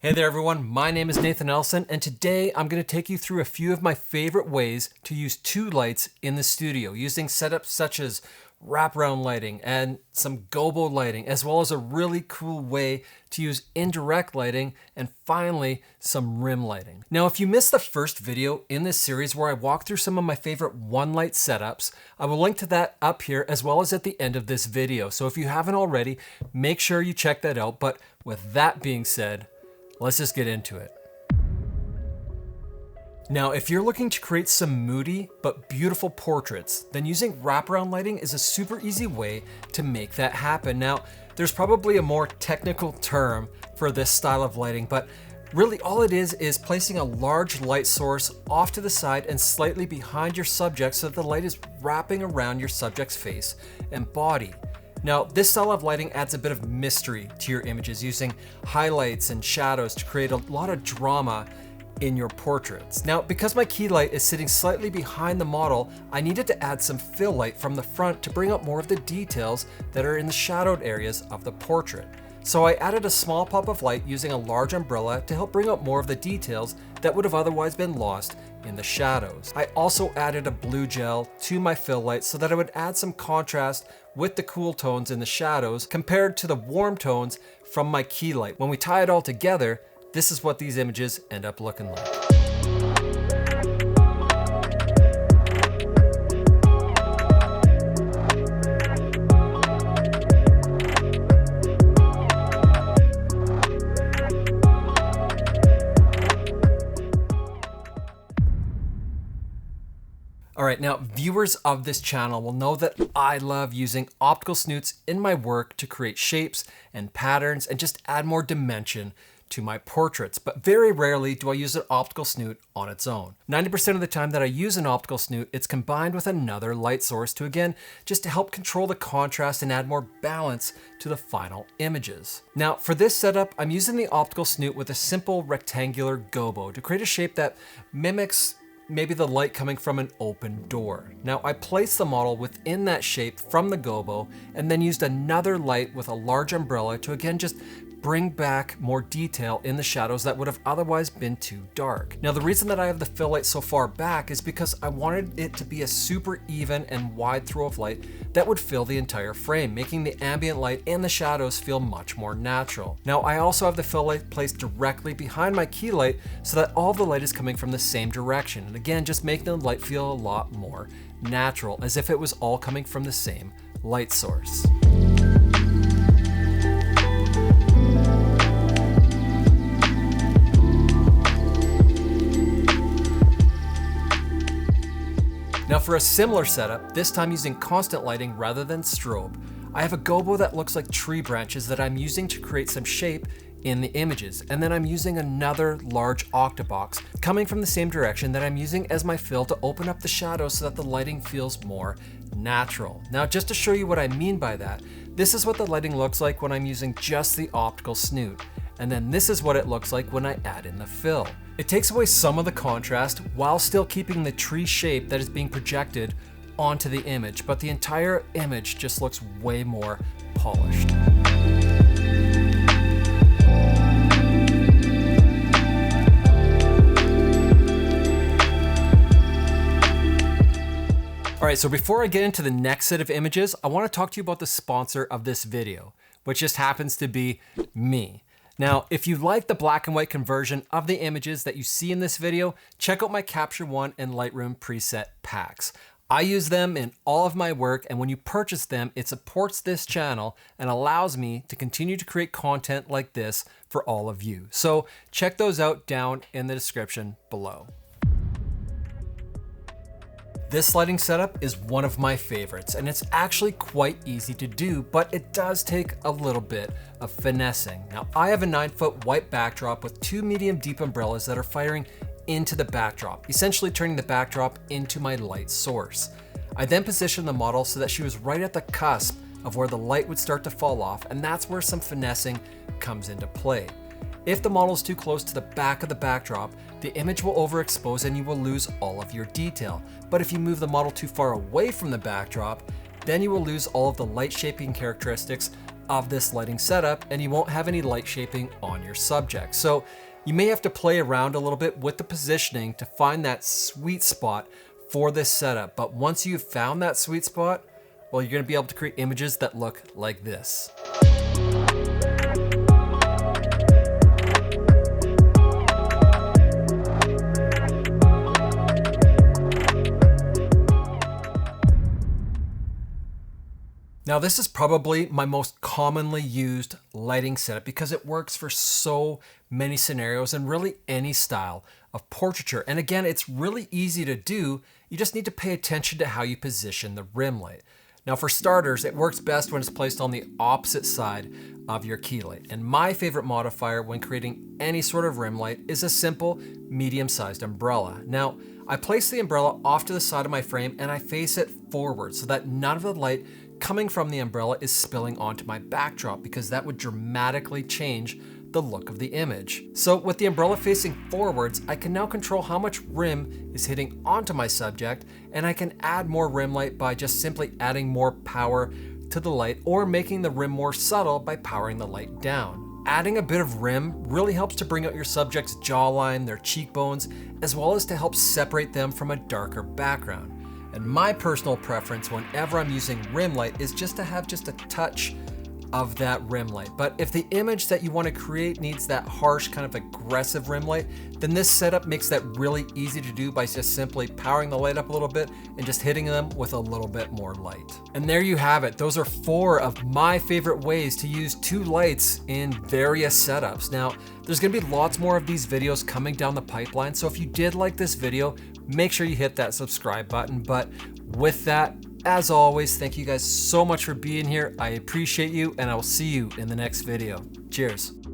Hey there everyone, my name is Nathan Elson, and today I'm going to take you through a few of my favorite ways to use two lights in the studio using setups such as wraparound lighting and some gobo lighting, as well as a really cool way to use indirect lighting, and finally some rim lighting. Now, if you missed the first video in this series where I walk through some of my favorite one light setups, I will link to that up here as well as at the end of this video. So if you haven't already, make sure you check that out. But with that being said, let's just get into it. Now, if you're looking to create some moody but beautiful portraits, then using wraparound lighting is a super easy way to make that happen. Now, there's probably a more technical term for this style of lighting, but really all it is placing a large light source off to the side and slightly behind your subject so that the light is wrapping around your subject's face and body. Now, this style of lighting adds a bit of mystery to your images, using highlights and shadows to create a lot of drama in your portraits. Now, because my key light is sitting slightly behind the model, I needed to add some fill light from the front to bring up more of the details that are in the shadowed areas of the portrait. So I added a small pop of light using a large umbrella to help bring up more of the details that would have otherwise been lost in the shadows. I also added a blue gel to my fill light so that I would add some contrast with the cool tones in the shadows compared to the warm tones from my key light. When we tie it all together, this is what these images end up looking like. Alright, now viewers of this channel will know that I love using optical snoots in my work to create shapes and patterns and just add more dimension to my portraits, but very rarely do I use an optical snoot on its own. 90% of the time that I use an optical snoot, it's combined with another light source to, again, just to help control the contrast and add more balance to the final images. Now, for this setup, I'm using the optical snoot with a simple rectangular gobo to create a shape that mimics maybe the light coming from an open door. Now, I placed the model within that shape from the gobo and then used another light with a large umbrella to, again, just bring back more detail in the shadows that would have otherwise been too dark. Now, the reason that I have the fill light so far back is because I wanted it to be a super even and wide throw of light that would fill the entire frame, making the ambient light and the shadows feel much more natural. Now, I also have the fill light placed directly behind my key light so that all the light is coming from the same direction. And again, just making the light feel a lot more natural, as if it was all coming from the same light source. Now, for a similar setup, this time using constant lighting rather than strobe, I have a gobo that looks like tree branches that I'm using to create some shape in the images. And then I'm using another large octabox coming from the same direction that I'm using as my fill to open up the shadows so that the lighting feels more natural. Now, just to show you what I mean by that, this is what the lighting looks like when I'm using just the optical snoot. And then this is what it looks like when I add in the fill. It takes away some of the contrast while still keeping the tree shape that is being projected onto the image, but the entire image just looks way more polished. Alright, so before I get into the next set of images, I want to talk to you about the sponsor of this video, which just happens to be me. Now, if you like the black and white conversion of the images that you see in this video, check out my Capture One and Lightroom preset packs. I use them in all of my work, and when you purchase them, it supports this channel and allows me to continue to create content like this for all of you. So check those out down in the description below. This lighting setup is one of my favorites, and it's actually quite easy to do, but it does take a little bit of finessing. Now, I have a 9-foot white backdrop with two medium deep umbrellas that are firing into the backdrop, essentially turning the backdrop into my light source. I then positioned the model so that she was right at the cusp of where the light would start to fall off, and that's where some finessing comes into play. If the model is too close to the back of the backdrop, the image will overexpose and you will lose all of your detail. But if you move the model too far away from the backdrop, then you will lose all of the light shaping characteristics of this lighting setup and you won't have any light shaping on your subject. So you may have to play around a little bit with the positioning to find that sweet spot for this setup. But once you've found that sweet spot, well, you're gonna be able to create images that look like this. Now, this is probably my most commonly used lighting setup because it works for so many scenarios and really any style of portraiture. And again, it's really easy to do. You just need to pay attention to how you position the rim light. Now, for starters, it works best when it's placed on the opposite side of your key light. And my favorite modifier when creating any sort of rim light is a simple medium-sized umbrella. Now, I place the umbrella off to the side of my frame and I face it forward so that none of the light coming from the umbrella is spilling onto my backdrop, because that would dramatically change the look of the image. So with the umbrella facing forwards, I can now control how much rim is hitting onto my subject, and I can add more rim light by just simply adding more power to the light or making the rim more subtle by powering the light down. Adding a bit of rim really helps to bring out your subject's jawline, their cheekbones, as well as to help separate them from a darker background. And my personal preference whenever I'm using rim light is just to have just a touch of that rim light. But if the image that you want to create needs that harsh kind of aggressive rim light, then this setup makes that really easy to do by just simply powering the light up a little bit and just hitting them with a little bit more light. And there you have it. Those are 4 of my favorite ways to use 2 lights in various setups. Now, there's going to be lots more of these videos coming down the pipeline. So if you did like this video, make sure you hit that subscribe button. But with that, as always, thank you guys so much for being here. I appreciate you, and I will see you in the next video. Cheers.